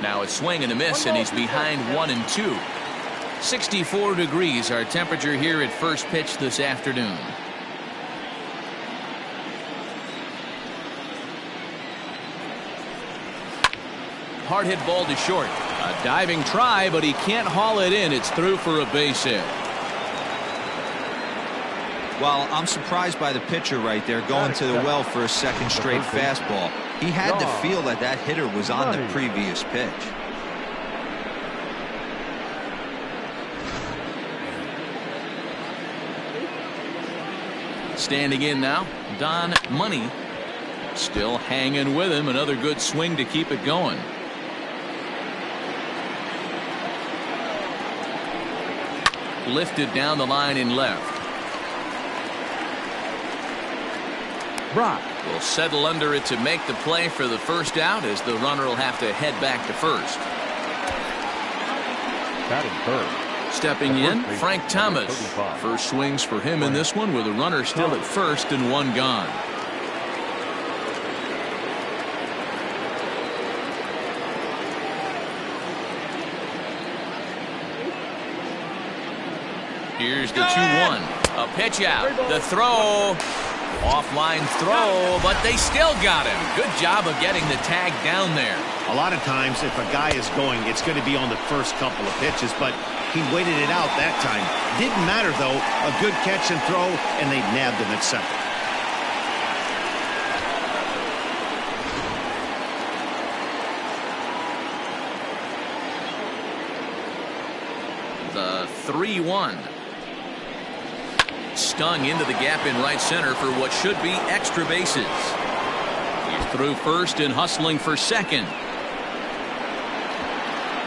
Now a swing and a miss, and he's behind 1-2. 64 degrees our temperature here at first pitch this afternoon. Hard hit ball to short. A diving try, but he can't haul it in. It's through for a base hit. Well, I'm surprised by the pitcher right there going to the well for a second straight fastball. He had to feel that that hitter was on the previous pitch. Standing in now, Don Money. Still hanging with him. Another good swing to keep it going. Lifted down the line in left. Brock will settle under it to make the play for the first out, as the runner will have to head back to first. Batting third. Stepping in, Frank Thomas. First swings for him in this one, with a runner still at first and one gone. Here's the 2-1. A pitch out. The throw. Offline throw, but they still got him. Good job of getting the tag down there. A lot of times, if a guy is going, it's going to be on the first couple of pitches, but he waited it out that time. Didn't matter, though. A good catch and throw, and they nabbed him at second. The 3-1. Stung into the gap in right center for what should be extra bases. He's through first and hustling for second.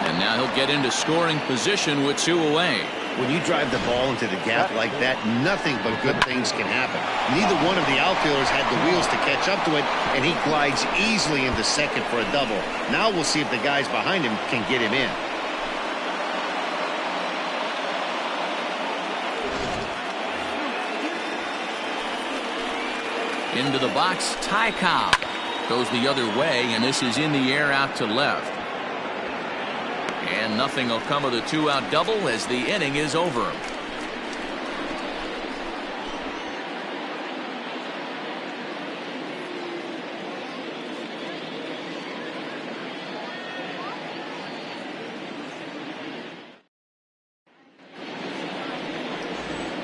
And now he'll get into scoring position with two away. When you drive the ball into the gap like that, nothing but good things can happen. Neither one of the outfielders had the wheels to catch up to it, and he glides easily into second for a double. Now we'll see if the guys behind him can get him in. Into the box, Ty Cobb goes the other way, and this is in the air out to left. And nothing will come of the two-out double as the inning is over.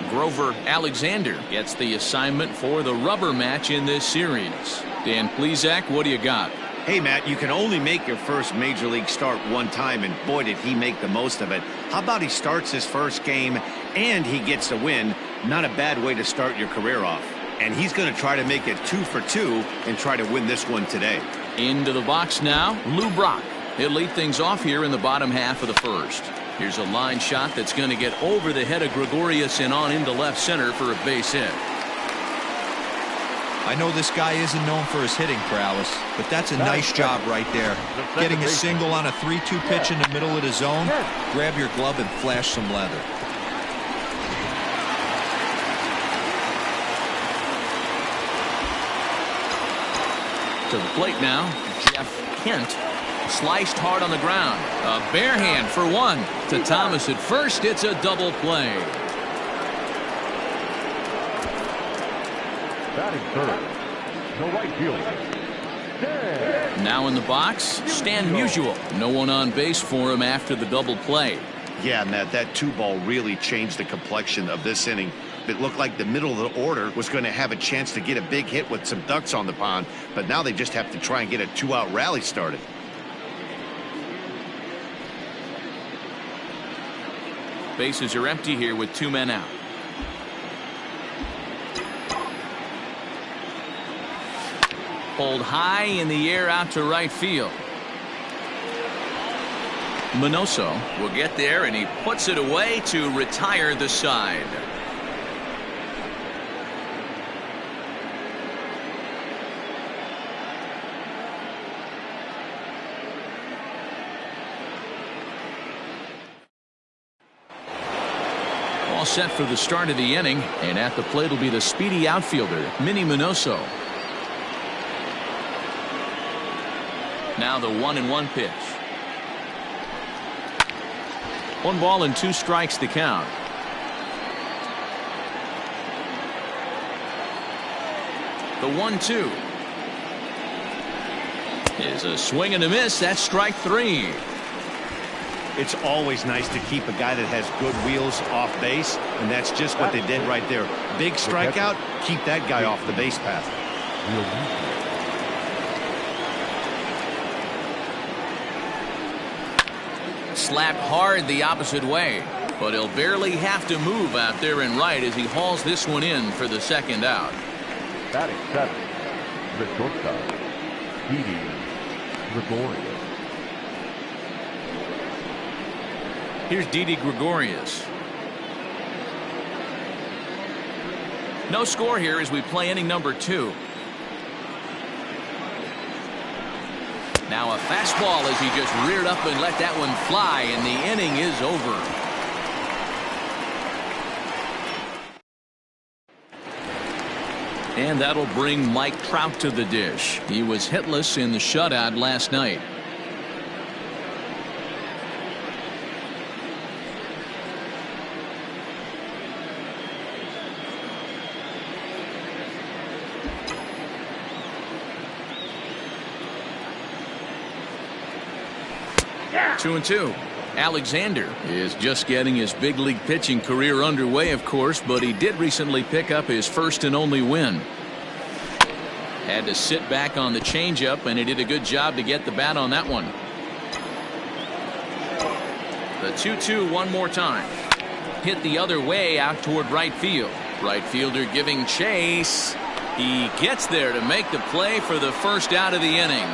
Grover Alexander gets the assignment for the rubber match in this series. Dan Plesac, what do you got? Hey, Matt, you can only make your first major league start one time, and boy, did he make the most of it. How about he starts his first game and he gets a win? Not a bad way to start your career off. And he's going to try to make it 2 for 2 and try to win this one today. Into the box now, Lou Brock. He'll lead things off here in the bottom half of the first. Here's a line shot that's going to get over the head of Gregorius and on into left center for a base hit. I know this guy isn't known for his hitting prowess, but that's a nice job right there. Getting a single on a 3-2 pitch in the middle of the zone. Grab your glove and flash some leather. To the plate now, Jeff Kent. Sliced hard on the ground. A bare hand for one. To Thomas at first. It's a double play. Batting third. The right fielder. Now in the box, Stan Musial. No one on base for him after the double play. Yeah, Matt, that 2-ball really changed the complexion of this inning. It looked like the middle of the order was going to have a chance to get a big hit with some ducks on the pond, but now they just have to try and get a 2-out rally started. Bases are empty here with 2 men out. Pulled high in the air out to right field. Minoso will get there, and he puts it away to retire the side. All set for the start of the inning, and at the plate will be the speedy outfielder, Minnie Minoso. Now the 1-1 pitch. 1 ball and 2 strikes to count. The 1-2 is a swing and a miss. That's strike 3. It's always nice to keep a guy that has good wheels off base, and that's just what they did right there. Big strikeout, keep that guy off the base path. Slapped hard the opposite way, but he'll barely have to move out there in right as he hauls this one in for the second out. Batting 7, the shortstop, Gregorius. Here's Didi Gregorius. No score here as we play inning number 2. Now a fastball as he just reared up and let that one fly, and the inning is over. And that'll bring Mike Trout to the dish. He was hitless in the shutout last night. Yeah. 2-2. Alexander is just getting his big league pitching career underway, of course, but he did recently pick up his first and only win. Had to sit back on the changeup, and he did a good job to get the bat on that one. The 2-2 one more time. Hit the other way out toward right field. Right fielder giving chase. He gets there to make the play for the first out of the inning.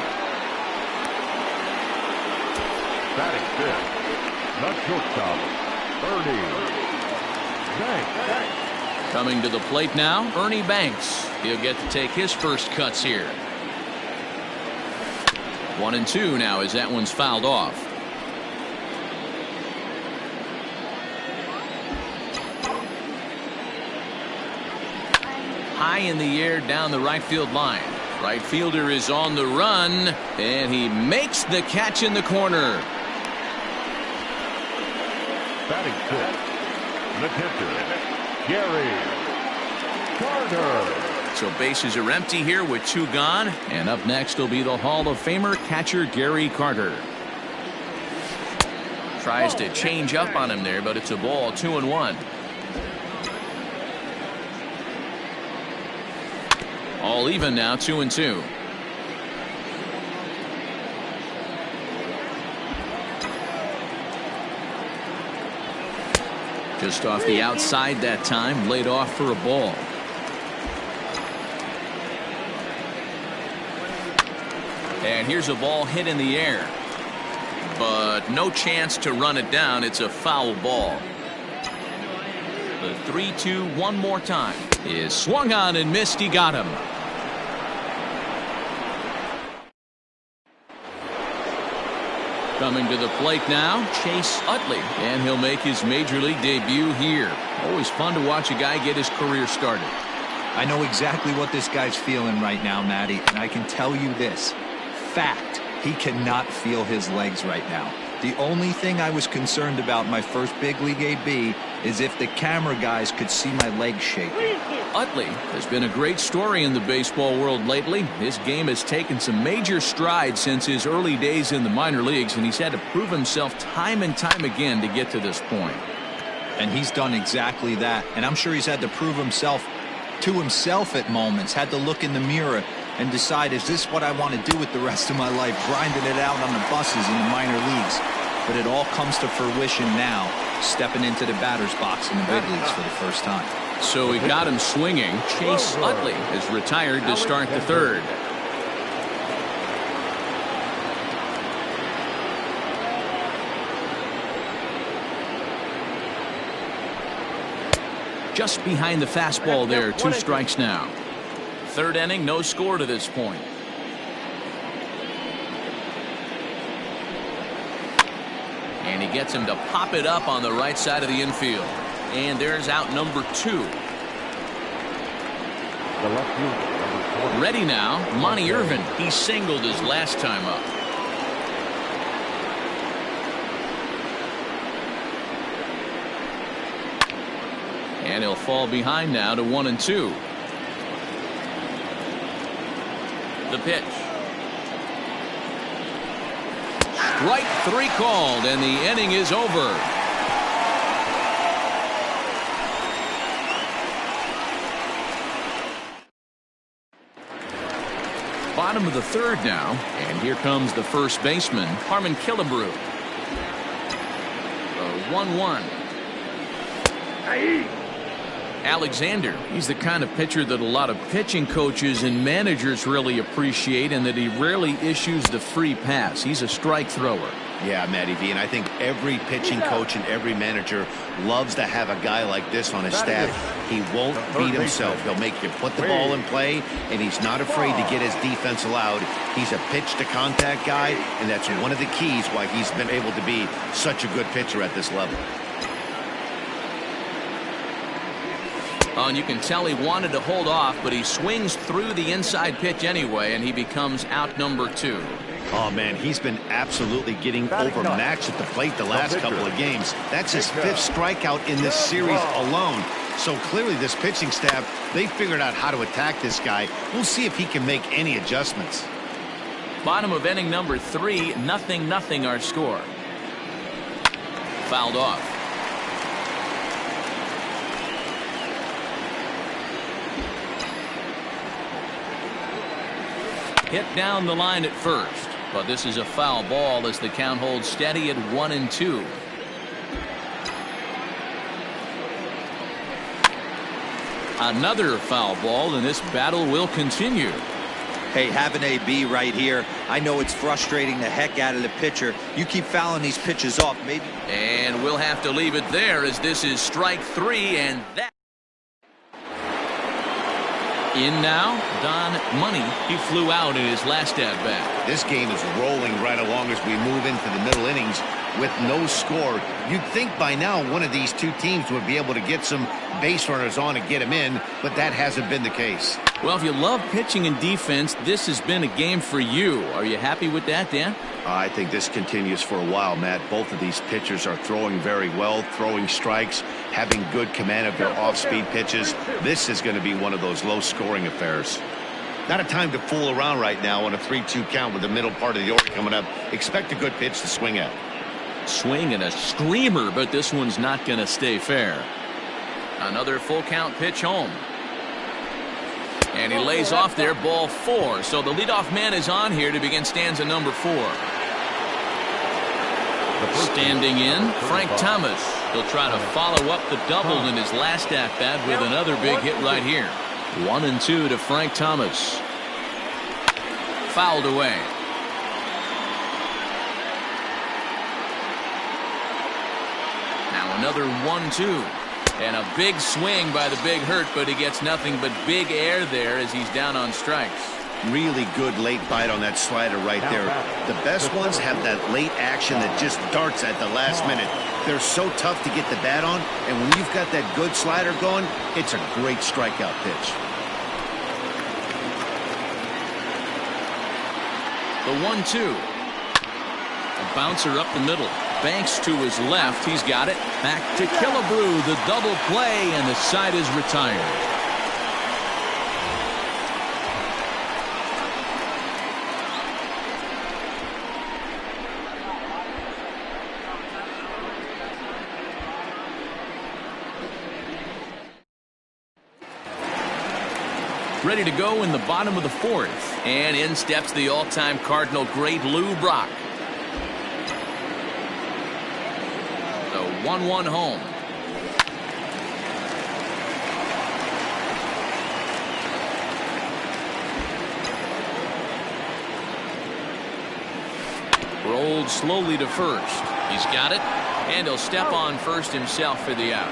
Batting 5th, the shortstop, Ernie Banks. Coming to the plate now, Ernie Banks. He'll get to take his first cuts here. 1-2 now as that one's fouled off. High in the air down the right field line. Right fielder is on the run, and he makes the catch in the corner. Batting 6th, the catcher, Gary Carter. So bases are empty here with 2 gone, and up next will be the Hall of Famer catcher Gary Carter. Tries to change up on him there, but it's a ball. 2-1. All even now, 2-2. Just off the outside that time, laid off for a ball. And here's a ball hit in the air, but no chance to run it down. It's a foul ball. The 3-2 one more time is swung on and missed. He got him. Coming to the plate now, Chase Utley, and he'll make his major league debut here. Always fun to watch a guy get his career started. I know exactly what this guy's feeling right now, Matty, and I can tell you this. Fact, he cannot feel his legs right now. The only thing I was concerned about my first big league AB is if the camera guys could see my legs shaking. Utley has been a great story in the baseball world lately. His game has taken some major strides since his early days in the minor leagues, and he's had to prove himself time and time again to get to this point. And he's done exactly that, and I'm sure he's had to prove himself to himself at moments, had to look in the mirror and decide, is this what I want to do with the rest of my life, grinding it out on the buses in the minor leagues? But it all comes to fruition now, stepping into the batter's box in the big leagues for the first time. So he got him swinging. Chase Utley is retired to start the third. Just behind the fastball there, 2 strikes now. Third inning, no score to this point. And he gets him to pop it up on the right side of the infield. And there's out number 2. The left fielder, number 20. Ready now, Monty Irvin. He singled his last time up. And he'll fall behind now to 1-2. The pitch. Strike 3 called, and the inning is over. Bottom of the 3rd now, and here comes the first baseman, Harmon Killebrew. The 1-1. Alexander, he's the kind of pitcher that a lot of pitching coaches and managers really appreciate, and that he rarely issues the free pass. He's a strike thrower. Yeah, Matty V, and I think every pitching coach and every manager loves to have a guy like this on his staff. He won't beat himself. He'll make you put the ball in play, and he's not afraid to get his defense allowed. He's a pitch-to-contact guy, and that's one of the keys why he's been able to be such a good pitcher at this level. Oh, and you can tell he wanted to hold off, but he swings through the inside pitch anyway, and he becomes out number 2. Oh, man, he's been absolutely getting overmatched at the plate the last couple of games. That's his 5th strikeout in this series alone. So clearly this pitching staff, they figured out how to attack this guy. We'll see if he can make any adjustments. Bottom of inning number 3, 0-0 our score. Fouled off. Hit down the line at first, but this is a foul ball as the count holds steady at 1-2. Another foul ball, and this battle will continue. Hey, have an AB right here. I know it's frustrating the heck out of the pitcher. You keep fouling these pitches off, maybe. And we'll have to leave it there as this is strike 3, and that. In now, Don Money. He flew out in his last at-bat. This game is rolling right along as we move into the middle innings with no score. You'd think by now one of these two teams would be able to get some base runners on and get them in, but that hasn't been the case. Well, if you love pitching and defense, this has been a game for you. Are you happy with that, Dan? I think this continues for a while, Matt. Both of these pitchers are throwing very well, throwing strikes, having good command of their off-speed pitches. This is going to be one of those low-scoring affairs. Not a time to fool around right now on a 3-2 count with the middle part of the order coming up. Expect a good pitch to swing at. Swing and a screamer, but this one's not going to stay fair. Another full count pitch home. And he lays off there, ball 4. So the leadoff man is on here to begin stanza number 4. Standing in, Frank Thomas. He'll try to follow up the double in his last at-bat with another big hit right here. 1-2 to Frank Thomas. Fouled away. Now another 1-2. And a big swing by the Big Hurt, but he gets nothing but big air there as he's down on strikes. Really good late bite on that slider right there. The best ones have that late action that just darts at the last minute. They're so tough to get the bat on, and when you've got that good slider going, it's a great strikeout pitch. The 1-2. A bouncer up the middle. Banks to his left. He's got it. Back to Killebrew. The double play, and the side is retired. Ready to go in the bottom of the 4th. And in steps the all-time Cardinal great Lou Brock. 1-1 home. Rolled slowly to first. He's got it, and he'll step on first himself for the out.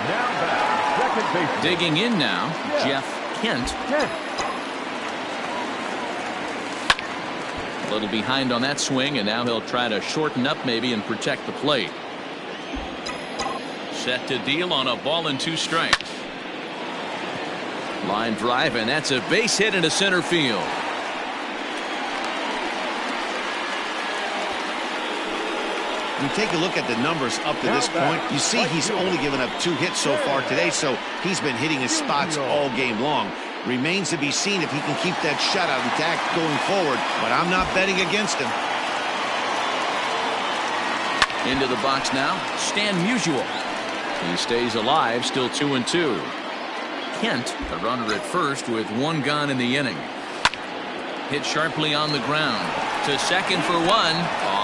Now back, second base. Digging in now, Jeff Kent. A little behind on that swing, and now he'll try to shorten up maybe and protect the plate. Set to deal on a ball and 2 strikes. Line drive, and that's a base hit into center field. You take a look at the numbers up to this point, you see he's only given up 2 hits so far today, so he's been hitting his spots all game long. Remains to be seen if he can keep that shutout intact going forward, but I'm not betting against him. Into the box now, Stan Musial. He stays alive, still 2-2. Kent, the runner at first with 1 gone in the inning. Hit sharply on the ground. To second for 1.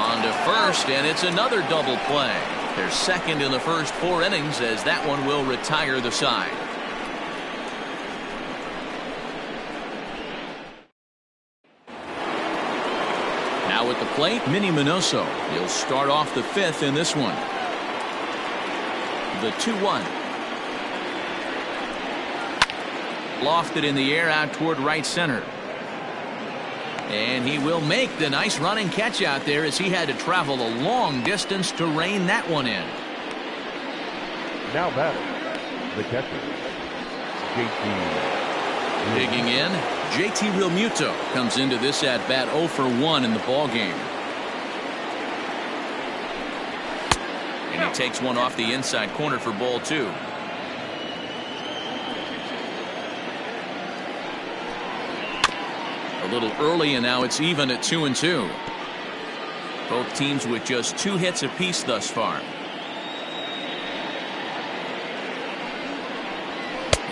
On to first, and it's another double play. They're second in the first 4 innings as that one will retire the side. Now at the plate, Minnie Minoso. He'll start off the 5th in this one. The 2-1. Lofted in the air out toward right center. And he will make the nice running catch out there as he had to travel a long distance to rein that one in. Now batting, the catcher, JT. Digging in, JT Realmuto comes into this at bat 0 for 1 in the ball game. And he takes one off the inside corner for ball 2. A little early, and now it's even at 2-2. Both teams with just 2 hits apiece thus far.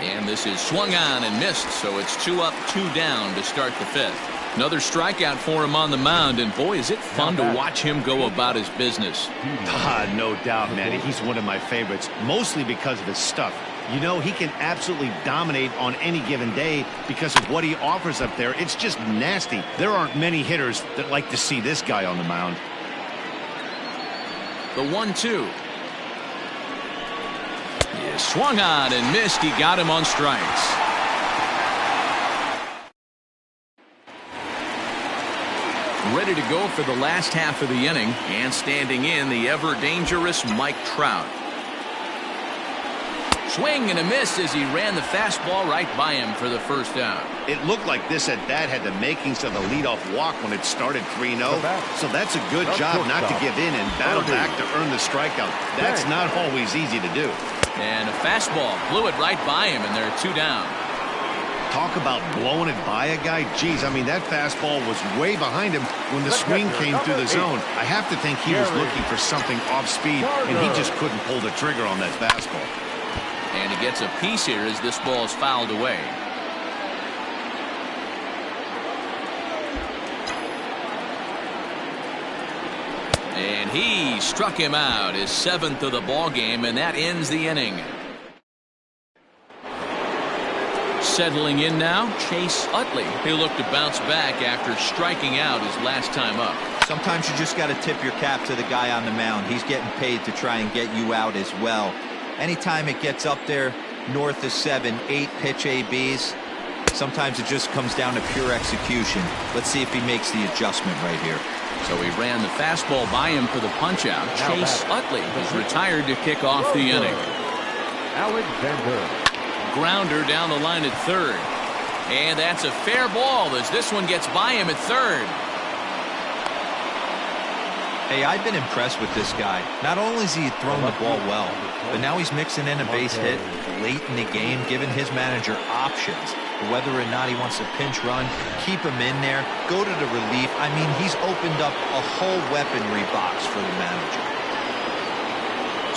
And this is swung on and missed, so it's 2 up, 2 down to start the 5th. Another strikeout for him on the mound, and boy, is it fun to watch him go about his business. No doubt, Manny. He's one of my favorites, mostly because of his stuff. You know, he can absolutely dominate on any given day because of what he offers up there. It's just nasty. There aren't many hitters that like to see this guy on the mound. The 1-2. He swung on and missed. He got him on strikes. Ready to go for the last half of the inning, and standing in, the ever-dangerous Mike Trout. Swing and a miss as he ran the fastball right by him for the first out. It looked like this at bat had the makings of the leadoff walk when it started 3-0. So that's a good job not to give in and battle back to earn the strikeout. That's not always easy to do. And a fastball blew it right by him, and they're 2 down. Talk about blowing it by a guy. Geez, I mean, that fastball was way behind him when the swing came through the zone. I have to think he was looking for something off speed, and he just couldn't pull the trigger on that fastball. And he gets a piece here as this ball is fouled away. And he struck him out, his 7th of the ball game, and that ends the inning. Settling in now, Chase Utley. He'll look to bounce back after striking out his last time up. Sometimes you just got to tip your cap to the guy on the mound. He's getting paid to try and get you out as well. Anytime it gets up there north of 7, 8 pitch ABs, sometimes it just comes down to pure execution. Let's see if he makes the adjustment right here. So he ran the fastball by him for the punch-out. Chase Utley is retired to kick off the inning. Alexander. Grounder down the line at 3rd. And that's a fair ball as this one gets by him at 3rd. Hey, I've been impressed with this guy. Not only has he thrown the ball well, but now he's mixing in a base hit late in the game, giving his manager options. Whether or not he wants to pinch run, keep him in there, go to the relief. I mean, he's opened up a whole weaponry box for the manager.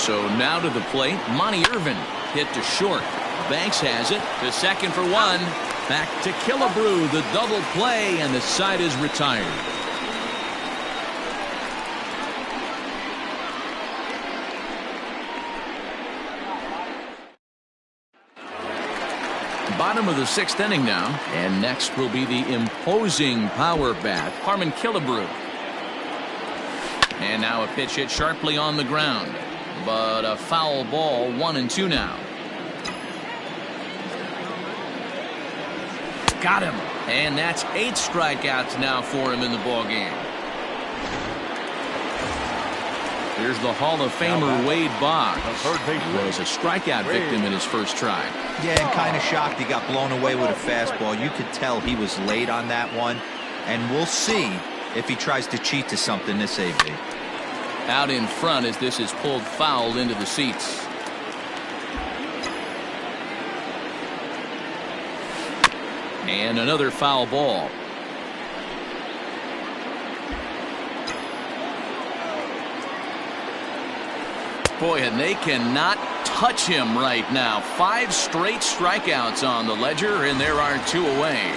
So now to the plate, Monty Irvin hit to short. Banks has it to second for 1. Back to Killebrew, the double play, and the side is retired. Bottom of the 6th inning now, and next will be the imposing power bat, Harmon Killebrew. And now a pitch hit sharply on the ground, but a foul ball, 1-2 now. Got him, and that's 8 strikeouts now for him in the ball game. Here's the Hall of Famer Wade Boggs. He was a strikeout victim in his first try. Yeah, and kind of shocked he got blown away with a fastball. You could tell he was late on that one, and we'll see if he tries to cheat to something this AB. out in front as this is pulled foul into the seats. And another foul ball. Boy, and they cannot touch him right now. 5 straight strikeouts on the ledger, and there are 2 away.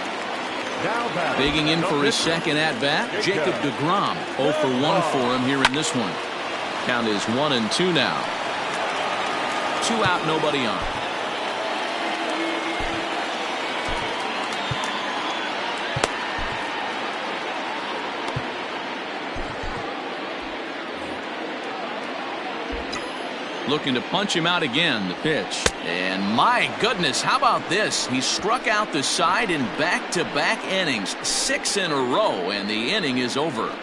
Digging in for his second at-bat, Jacob deGrom. 0 for 1 for him here in this one. Count is 1-2 now. 2 out, nobody on. Looking to punch him out again, the pitch. And my goodness, how about this? He struck out the side in back-to-back innings, 6 in a row, and the inning is over.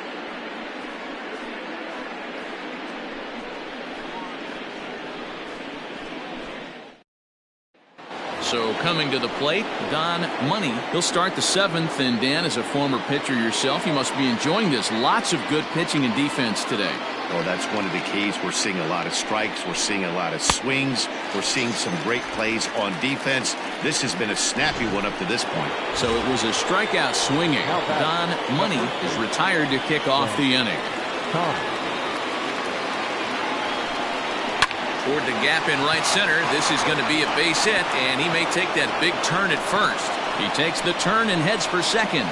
So coming to the plate, Don Money. He'll start the 7th, and Dan, as a former pitcher yourself, you must be enjoying this. Lots of good pitching and defense today. Oh, that's one of the keys. We're seeing a lot of strikes. We're seeing a lot of swings. We're seeing some great plays on defense. This has been a snappy one up to this point. So it was a strikeout swinging. Don Money is retired to kick off the inning. Toward the gap in right center. This is going to be a base hit, and he may take that big turn at first. He takes the turn and heads for second.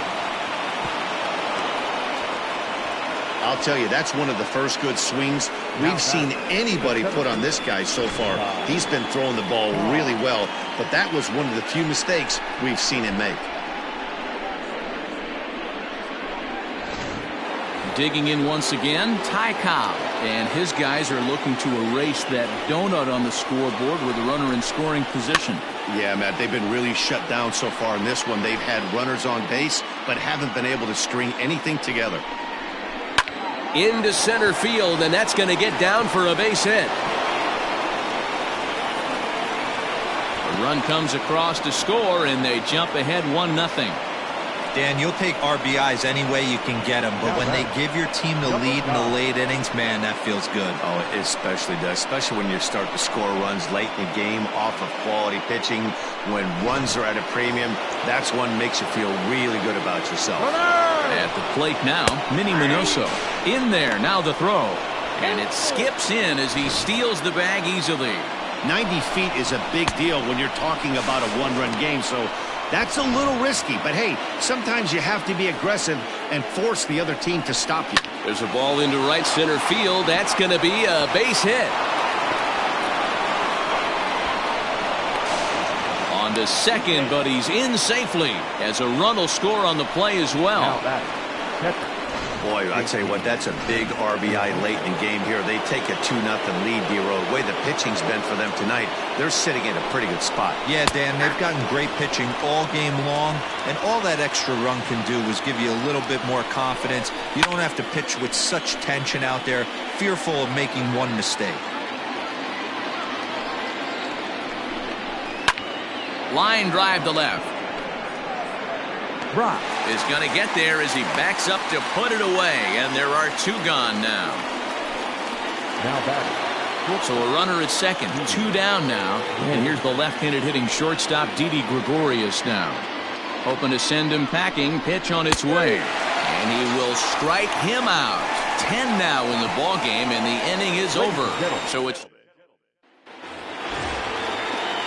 I'll tell you, that's one of the first good swings we've seen anybody put on this guy so far. He's been throwing the ball really well, but that was one of the few mistakes we've seen him make. Digging in once again, Ty Cobb. And his guys are looking to erase that donut on the scoreboard with a runner in scoring position. Yeah, Matt, they've been really shut down so far in this one. They've had runners on base, but haven't been able to string anything together. Into center field, and that's going to get down for a base hit. The run comes across to score, and they jump ahead 1-0. Dan, you'll take RBIs any way you can get them, but when they give your team the lead in the late innings, man, that feels good. Oh, it especially does, especially when you start to score runs late in the game off of quality pitching. When runs are at a premium, that's one makes you feel really good about yourself. At the plate now, Minnie Minoso. In there, now the throw. And it skips in as he steals the bag easily. 90 feet is a big deal when you're talking about a one-run game, so that's a little risky. But hey, sometimes you have to be aggressive and force the other team to stop you. There's a ball into right center field. That's going to be a base hit. On to second, but he's in safely as a run will score on the play as well. Boy, I tell you what, that's a big RBI late in the game here. They take a 2-0 lead, D-Road. The way the pitching's been for them tonight, they're sitting in a pretty good spot. Yeah, Dan, they've gotten great pitching all game long, and all that extra run can do is give you a little bit more confidence. You don't have to pitch with such tension out there, fearful of making one mistake. Line drive to left. Brock is going to get there as he backs up to put it away, and there are 2 gone now. So a runner at second, 2 down now, and here's the left-handed hitting shortstop Didi Gregorius now. Hoping to send him packing, pitch on its way, and he will strike him out. 10 now in the ball game, and the inning is over. So it's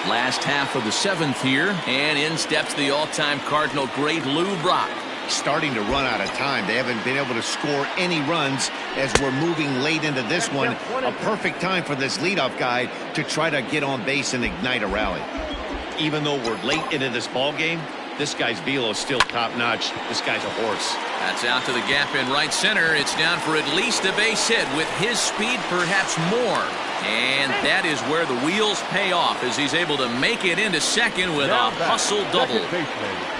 last half of the 7th here, and in steps the all-time Cardinal great Lou Brock. Starting to run out of time. They haven't been able to score any runs as we're moving late into this one. A perfect time for this leadoff guy to try to get on base and ignite a rally. Even though we're late into this ball game, this guy's velo is still top-notch. This guy's a horse. That's out to the gap in right center. It's down for at least a base hit. With his speed, perhaps more. And that is where the wheels pay off as he's able to make it into second with a hustle double.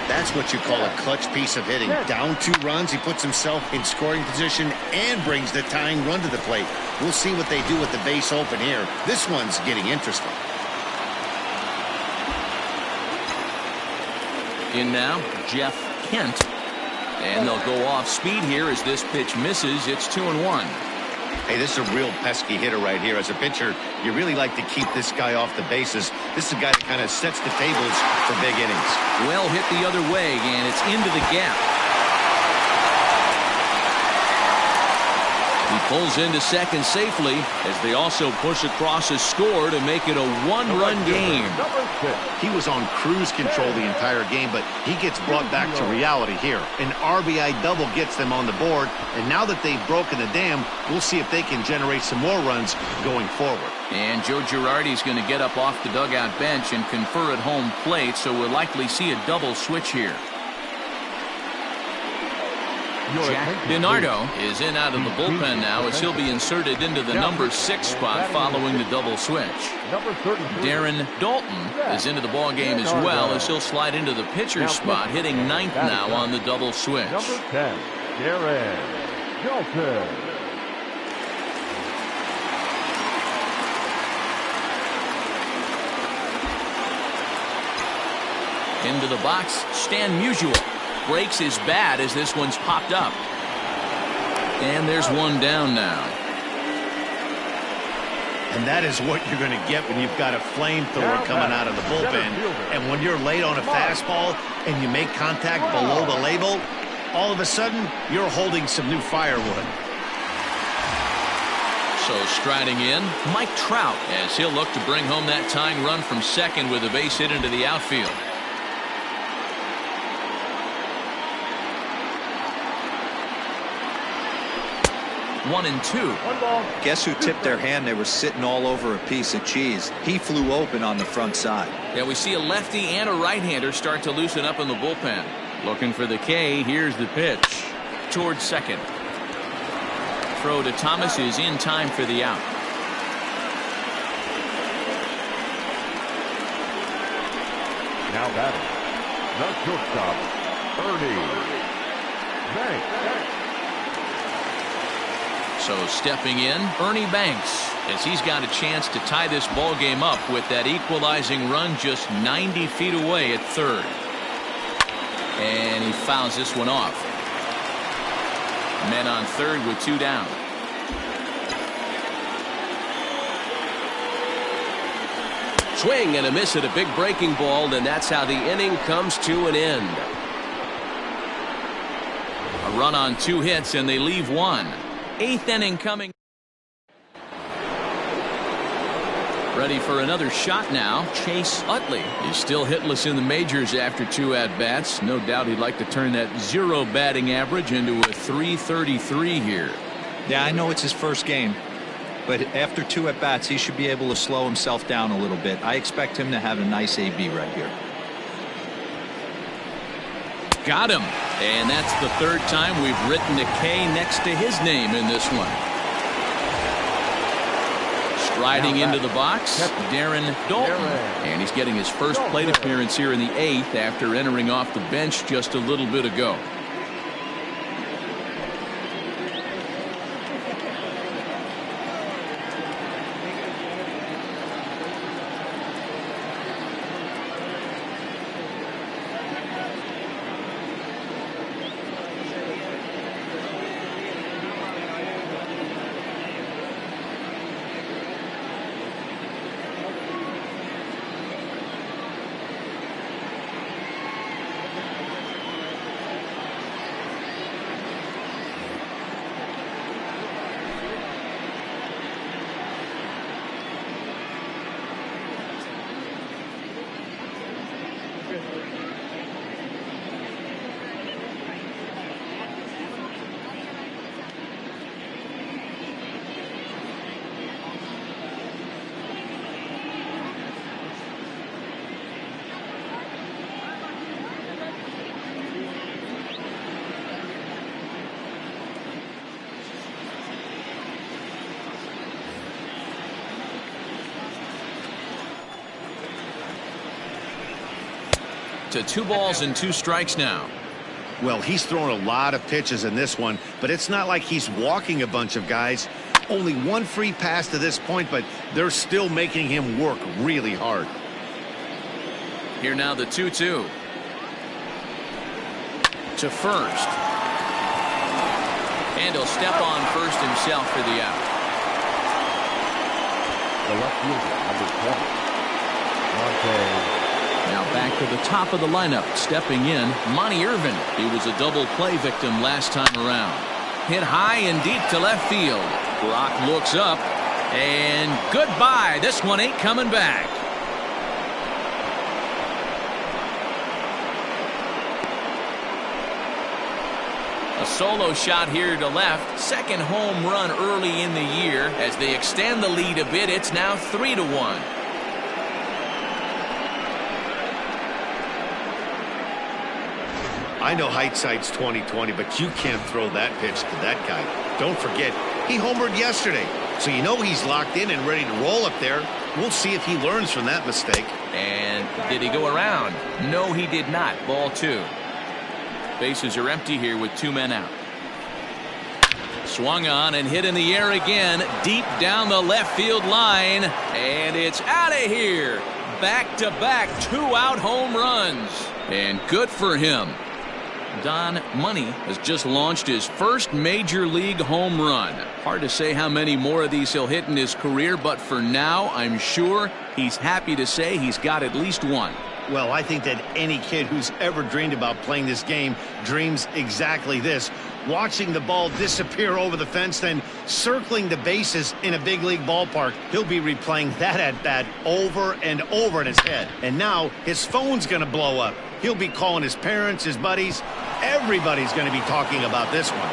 That's what you call a clutch piece of hitting. Down 2 runs, he puts himself in scoring position and brings the tying run to the plate. We'll see what they do with the base open here. This one's getting interesting. In now, Jeff Kent. And they'll go off speed here as this pitch misses. It's 2-1. Hey, this is a real pesky hitter right here. As a pitcher, you really like to keep this guy off the bases. This is a guy that kind of sets the tables for big innings. Well hit the other way, and it's into the gap. He pulls into second safely as they also push across a score to make it a one-run game. He was on cruise control the entire game, but he gets brought back to reality here. An RBI double gets them on the board, and now that they've broken the dam, we'll see if they can generate some more runs going forward. And Joe Girardi's going to get up off the dugout bench and confer at home plate, so we'll likely see a double switch here. Jack DiNardo is in out of the bullpen now as he'll be inserted into the number 6 spot following the double switch. Darren Dalton is into the ball game as well as he'll slide into the pitcher's spot, hitting 9th now on the double switch. Number 10, Darren Dalton. Into the box, Stan Musial breaks his bat as this one's popped up. And there's one down now. And that is what you're going to get when you've got a flamethrower coming out of the bullpen. And when you're late on a fastball and you make contact below the label, all of a sudden you're holding some new firewood. So striding in, Mike Trout as he'll look to bring home that tying run from second with a base hit into the outfield. One and two. Guess who tipped their hand? They were sitting all over a piece of cheese. He flew open on the front side. Yeah, we see a lefty and a right-hander start to loosen up in the bullpen. Looking for the K. Here's the pitch towards second. Throw to Thomas is in time for the out. Now batting, the shortstop, Ernie Banks. So stepping in, Ernie Banks, as he's got a chance to tie this ball game up with that equalizing run just 90 feet away at third. And he fouls this one off. Men on third with 2 down. Swing and a miss at a big breaking ball, and that's how the inning comes to an end. A run on 2 hits, and they leave 1. 8th inning coming. Ready for another shot now. Chase Utley is still hitless in the majors after 2 at-bats. No doubt he'd like to turn that 0 batting average into a .333 here. Yeah, I know it's his first game, but after 2 at-bats, he should be able to slow himself down a little bit. I expect him to have a nice AB right here. Got him. And that's the 3rd time we've written a K next to his name in this one. Striding into the box, Darren Dalton. And he's getting his first plate appearance here in the 8th after entering off the bench just a little bit ago. To 2 balls and 2 strikes now. Well, he's thrown a lot of pitches in this one, but it's not like he's walking a bunch of guys. Only 1 free pass to this point, but they're still making him work really hard. Here now the 2-2. To first. And he'll step on first himself for the out. The left fielder, number 20, Monte. Now back to the top of the lineup, stepping in, Monty Irvin. He was a double play victim last time around. Hit high and deep to left field. Brock looks up, and goodbye. This one ain't coming back. A solo shot here to left. Second home run early in the year. As they extend the lead a bit, it's now 3-1. I know hindsight's 20/20, but you can't throw that pitch to that guy. Don't forget, he homered yesterday. So you know he's locked in and ready to roll up there. We'll see if he learns from that mistake. And did he go around? No, he did not. Ball 2. Bases are empty here with 2 men out. Swung on and hit in the air again, deep down the left field line. And it's out of here. Back-to-back 2-out home runs. And good for him. Don Money has just launched his first major league home run. Hard to say how many more of these he'll hit in his career, but for now, I'm sure he's happy to say he's got at least one. Well, I think that any kid who's ever dreamed about playing this game dreams exactly this. Watching the ball disappear over the fence, then circling the bases in a big league ballpark. He'll be replaying that at-bat over and over in his head. And now his phone's going to blow up. He'll be calling his parents, his buddies. Everybody's going to be talking about this one.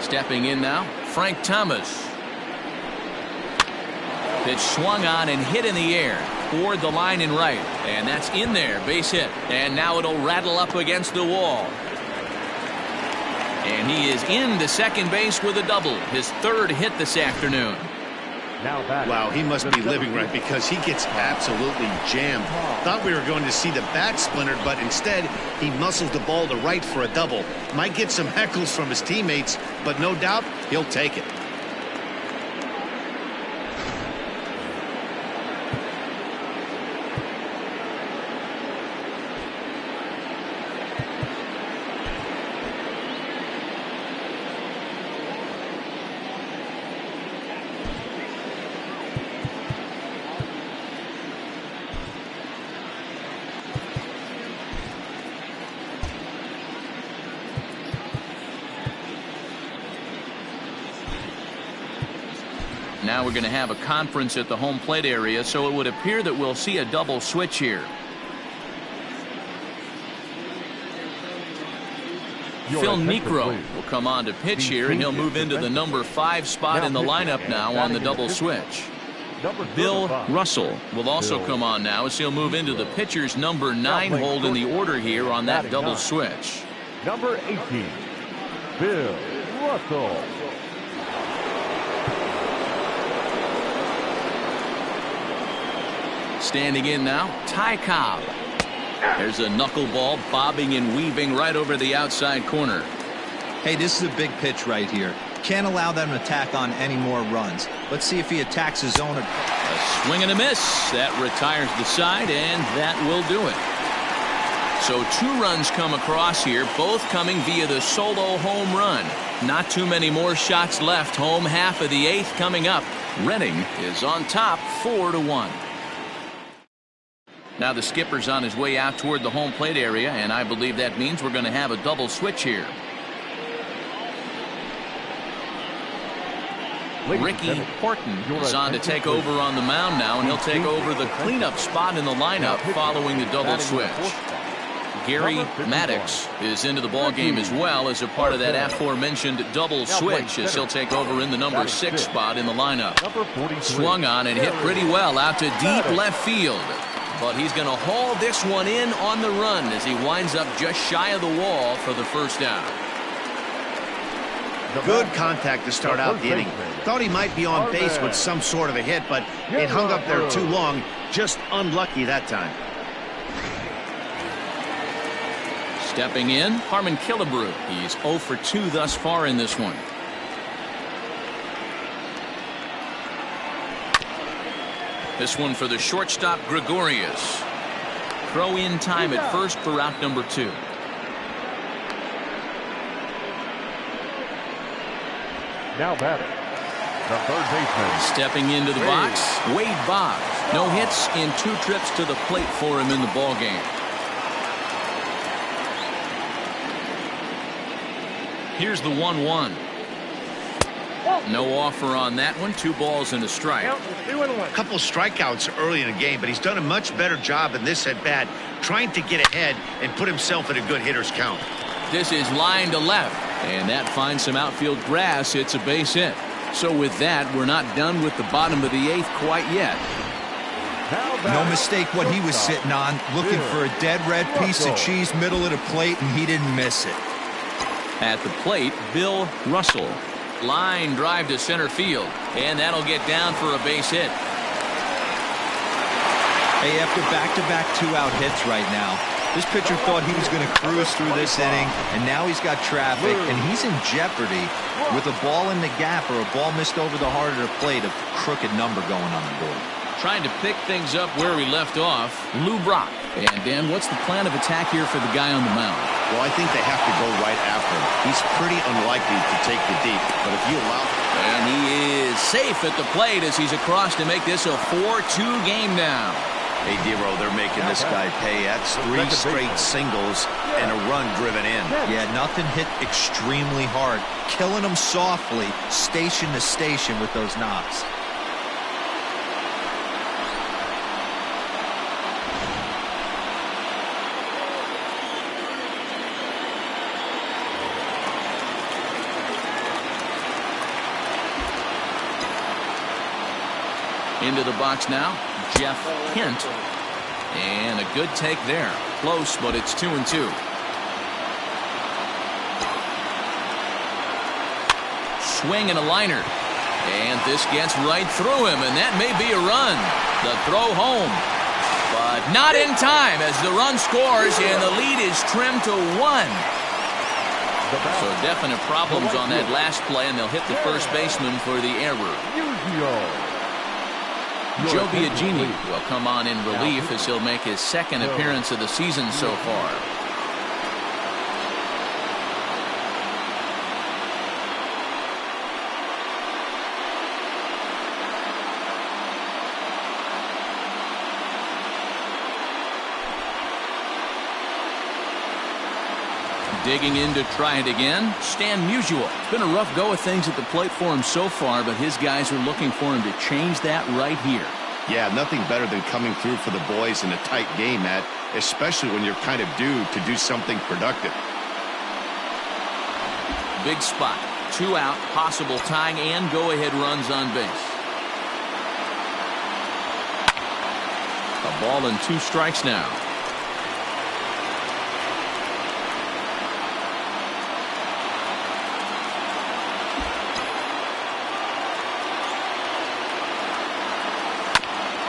Stepping in now, Frank Thomas. Pitch swung on and hit in the air. Toward the line and right. And that's in there. Base hit. And now it'll rattle up against the wall. And he is into second base with a double. His third hit this afternoon. Wow, he must be living right because he gets absolutely jammed. Thought we were going to see the bat splintered, but instead he muscles the ball to right for a double. Might get some heckles from his teammates, but no doubt he'll take it. Now we're going to have a conference at the home plate area, so it would appear that we'll see a double switch here. Phil Niekro will come on to pitch here, and he'll move into the number 5 spot in the lineup now on the double switch. Bill Russell will also come on now as he'll move into the pitcher's number 9 hold in the order here on that double switch. Number 18, Bill Russell. Standing in now, Ty Cobb. There's a knuckleball bobbing and weaving right over the outside corner. Hey, this is a big pitch right here. Can't allow them to attack on any more runs. Let's see if he attacks his own. A swing and a miss. That retires the side, and that will do it. So 2 runs come across here, both coming via the solo home run. Not too many more shots left. Home half of the 8th coming up. Reading is on top 4-1. Now the skipper's on his way out toward the home plate area, and I believe that means we're going to have a double switch here. Ricky Horton is on to take over on the mound now, and he'll take over the cleanup spot in the lineup following the double switch. Gary Maddox is into the ballgame as well as a part of that aforementioned double switch, as he'll take over in the number 6 spot in the lineup. Swung on and hit pretty well out to deep left field. But he's going to haul this one in on the run as he winds up just shy of the wall for the first out. Good contact to start out the inning. Thought he might be on base with some sort of a hit, but it hung up there too long. Just unlucky that time. Stepping in, Harmon Killebrew. He's 0 for 2 thus far in this one. This one for the shortstop, Gregorius. Throw in time at first for out number 2. Now batting, the third baseman. Stepping into the box, Wade Boggs. No hits in 2 trips to the plate for him in the ball game. Here's the 1-1. No offer on that one. 2 balls and a strike. A couple strikeouts early in the game, but he's done a much better job in this at bat, trying to get ahead and put himself in a good hitter's count. This is line to left, and that finds some outfield grass. It's a base hit. So with that, we're not done with the bottom of the 8th quite yet. No mistake what he was sitting on, looking for a dead red piece of cheese middle of the plate, and he didn't miss it. At the plate, Bill Russell. Line drive to center field, and that'll get down for a base hit. Hey, after back-to-back 2-out hits right now, this pitcher thought he was going to cruise through this inning, and now he's got traffic, and he's in jeopardy with a ball in the gap or a ball missed over the heart of the plate, a crooked number going on the board. Trying to pick things up where we left off, Lou Brock. And Dan, what's the plan of attack here for the guy on the mound? Well, I think they have to go right after him. He's pretty unlikely to take the deep, but if you allow... And he is safe at the plate as he's across to make this a 4-2 game now. Hey, Dero, they're making this guy pay. That's 3 straight singles and a run driven in. Yeah, nothing hit extremely hard. Killing him softly, station to station with those knocks. Into the box now, Jeff Kent. And a good take there. Close, but it's 2-2. Swing and a liner. And this gets right through him, and that may be a run. The throw home. But not in time as the run scores, and the lead is trimmed to 1. So definite problems on that last play, and they'll hit the first baseman for the error. Joe Biagini will come on in relief as he'll make his 2nd appearance of the season so far. Digging in to try it again, Stan Musial. It's been a rough go of things at the plate for him so far, but his guys are looking for him to change that right here. Yeah, nothing better than coming through for the boys in a tight game, Matt, especially when you're kind of due to do something productive. Big spot. 2 out, possible tying and go-ahead runs on base. A ball and 2 strikes now.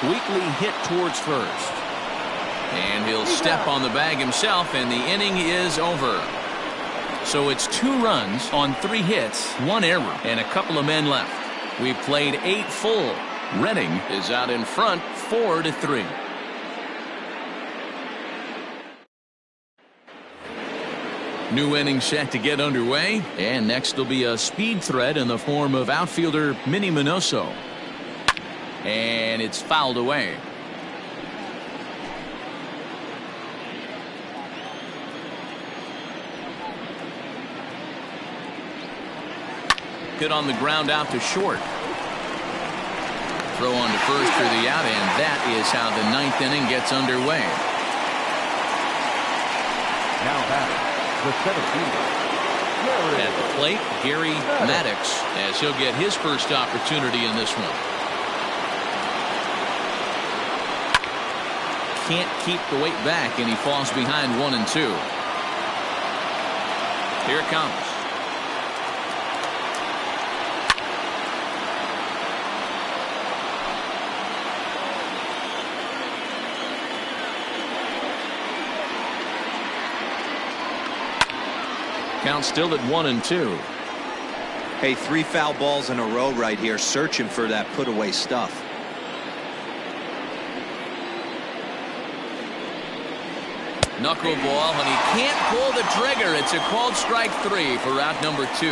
Weekly hit towards first. And he'll step on the bag himself, and the inning is over. So it's 2 runs on 3 hits, 1 error, and a couple of men left. We've played 8 full. Redding is out in front, 4-3. New inning set to get underway, and next will be a speed threat in the form of outfielder Minnie Minoso. And it's fouled away. Good on the ground out to short. Throw on to first for the out, and that is how the 9th inning gets underway. Now batting, the center fielder. At the plate, Gary Maddox, as he'll get his first opportunity in this one. Can't keep the weight back, and he falls behind 1-2. Here it comes. Count still at 1-2. Hey, 3 foul balls in a row right here, searching for that put away stuff. Knuckleball, and he can't pull the trigger. It's a called strike 3 for out number 2.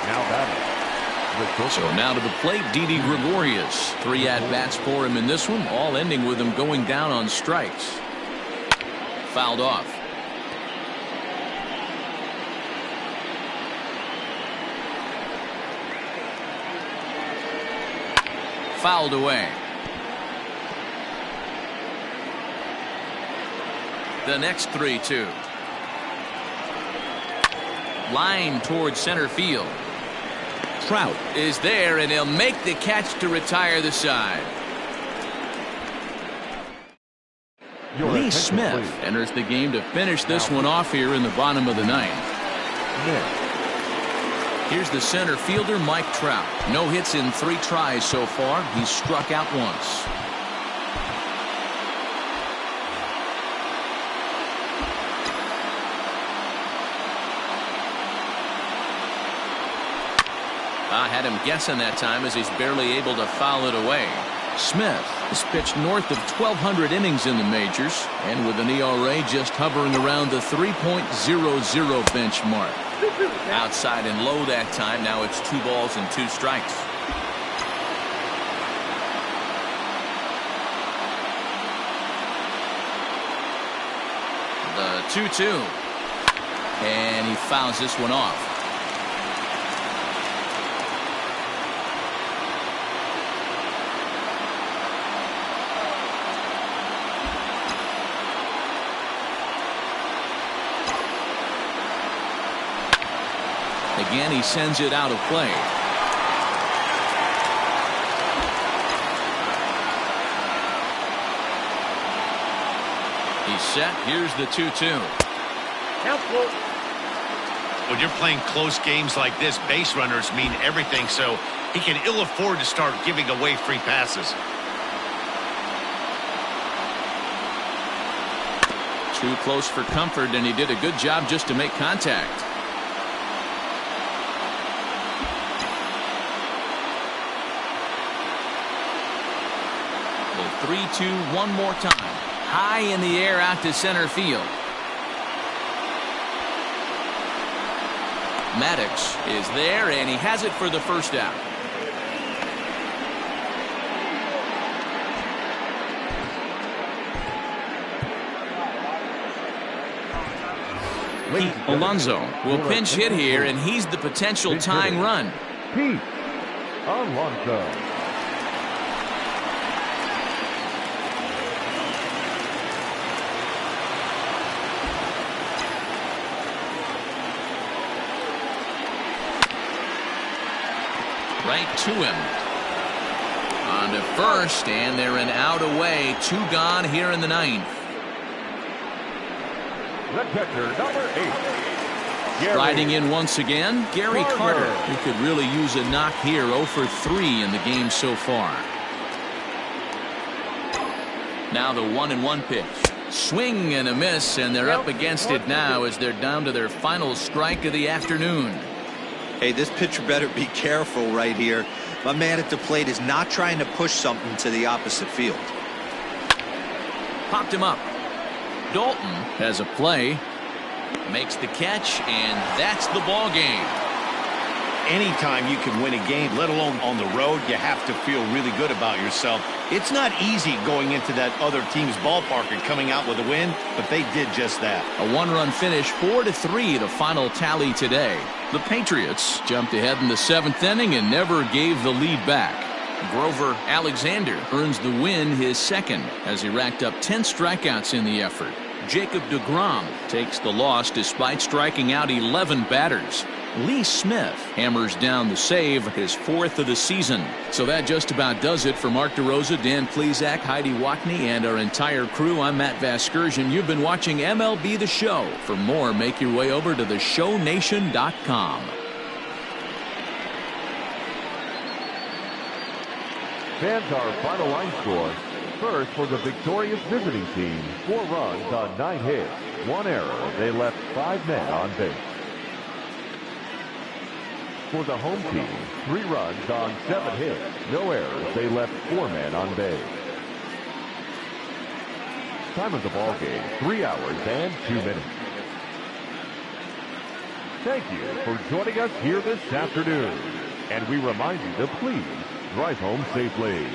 Now batting. So now to the plate, Didi Gregorius. 3 at-bats for him in this one, all ending with him going down on strikes. Fouled off. Fouled away. The next 3-2. Line towards center field. Trout is there, and he'll make the catch to retire the side. Lee Smith enters the game to finish this one off here in the bottom of the 9th. Here's the center fielder, Mike Trout. No hits in 3 tries so far. He's struck out once. I had him guessing that time as he's barely able to foul it away. Smith has pitched north of 1,200 innings in the majors, and with an ERA just hovering around the 3.00 benchmark. Outside and low that time. Now it's 2 balls and 2 strikes. The 2-2. And he fouls this one off. Again, he sends it out of play. He's set. Here's the 2-2. When you're playing close games like this, base runners mean everything, so he can ill afford to start giving away free passes. Too close for comfort, and he did a good job just to make contact. The 3-2 one more time. High in the air out to center field. Maddox is there, and he has it for the first out. Pete Alonso will pinch hit here, and he's the potential tying run. Pete Alonso. Right to him. On to first, and they're an out away. 2 gone here in the 9th. The catcher, number 8. Riding in once again, Gary Carter, who could really use a knock here. 0 for 3 in the game so far. Now the 1-1 pitch. Swing and a miss, and they're up against it now as they're down to their final strike of the afternoon. Hey, this pitcher better be careful right here. My man at the plate is not trying to push something to the opposite field. Popped him up. Dalton has a play. Makes the catch, and that's the ball game. Anytime you can win a game, let alone on the road, you have to feel really good about yourself. It's not easy going into that other team's ballpark and coming out with a win, but they did just that. A 1-run finish, 4-3, the final tally today. The Patriots jumped ahead in the 7th inning and never gave the lead back. Grover Alexander earns the win, his 2nd, as he racked up 10 strikeouts in the effort. Jacob deGrom takes the loss despite striking out 11 batters. Lee Smith hammers down the save, his 4th of the season. So that just about does it for Mark DeRosa, Dan Plesac, Heidi Watney, and our entire crew. I'm Matt Vasgersian. You've been watching MLB The Show. For more, make your way over to theshownation.com. Fans, our final line score. First for the victorious visiting team, 4 runs on 9 hits, 1 error. They left 5 men on base. For the home team, 3 runs on 7 hits, no errors. They left 4 men on base. Time of the ball game, 3 hours and 2 minutes. Thank you for joining us here this afternoon. And we remind you to please drive home safely.